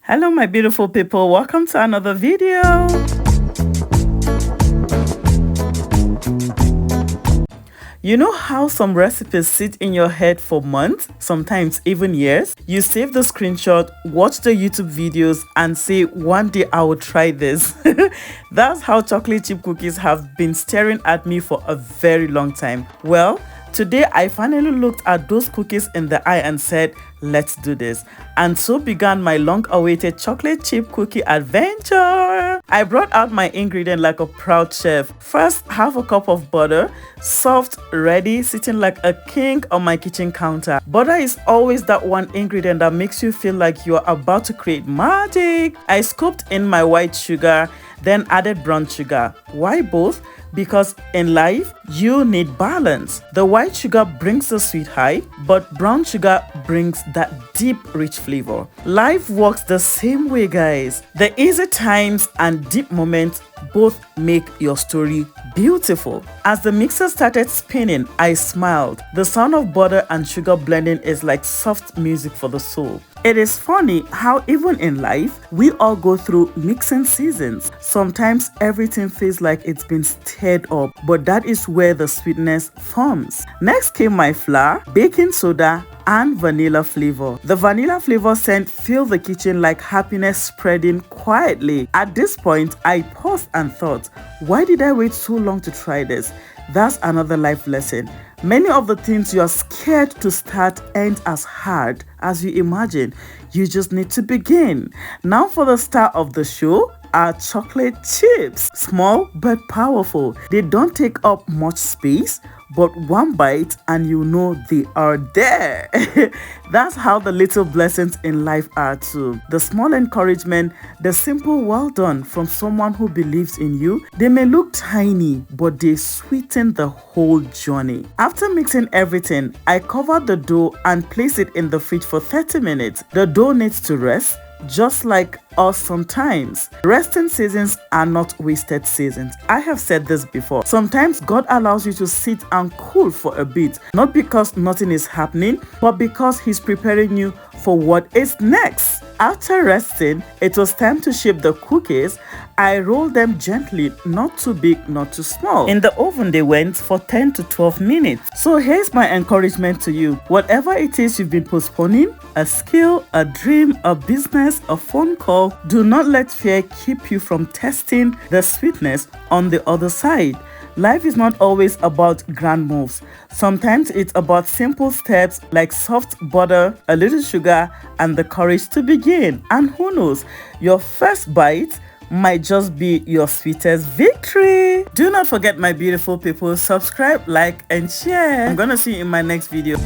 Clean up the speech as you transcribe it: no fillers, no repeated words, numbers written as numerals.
Hello my beautiful people, welcome to another video. You know how some recipes sit in your head for months, sometimes even years? You save the screenshot, watch the YouTube videos and say, one day I will try this. That's how chocolate chip cookies have been staring at me for a very long time. Well, today I finally looked at those cookies in the eye and said, let's do this. And so began my long-awaited chocolate chip cookie adventure. I brought out my ingredient like a proud chef. First, half a cup of butter, soft, ready, sitting like a king on my kitchen counter. Butter is always that one ingredient that makes you feel like you are about to create magic. I scooped in my white sugar, then added brown sugar. Why both? Because in life, you need balance. The white sugar brings the sweet high, but brown sugar brings that deep, rich flavor. Life works the same way, guys. The easy times and deep moments both make your story beautiful. As the mixer started spinning, I smiled. The sound of butter and sugar blending is like soft music for the soul. It is funny how even in life, we all go through mixing seasons. Sometimes everything feels like it's been stirred up, but that is where the sweetness forms. Next came my flour, baking soda, and vanilla flavor. The vanilla flavor scent filled the kitchen like happiness spreading quietly. At this point, I paused and thought, why did I wait so long to try this? That's another life lesson. Many of the things you are scared to start ain't as hard as you imagine. You just need to begin. Now for the star of the show, are chocolate chips. Small but powerful. They don't take up much space, but one bite and you know they are there. That's how the little blessings in life are too. The small encouragement, the simple well done from someone who believes in you. They may look tiny, but they sweeten the whole journey. After mixing everything, I covered the dough and placed it in the fridge for 30 minutes. The dough needs to rest, just like us sometimes. Resting seasons are not wasted seasons. I have said this before. Sometimes God allows you to sit and cool for a bit, not because nothing is happening, but because He's preparing you for what is next. After resting, it was time to shape the cookies. I rolled them gently, not too big, not too small. In the oven, they went for 10 to 12 minutes. So here's my encouragement to you. Whatever it is you've been postponing, a skill, a dream, a business, a phone call, do not let fear keep you from testing the sweetness on the other side. Life is not always about grand moves. Sometimes it's about simple steps like soft butter, a little sugar, and the courage to begin. And who knows, your first bite might just be your sweetest victory. Do not forget, my beautiful people, subscribe, like, and share. I'm gonna see you in my next video.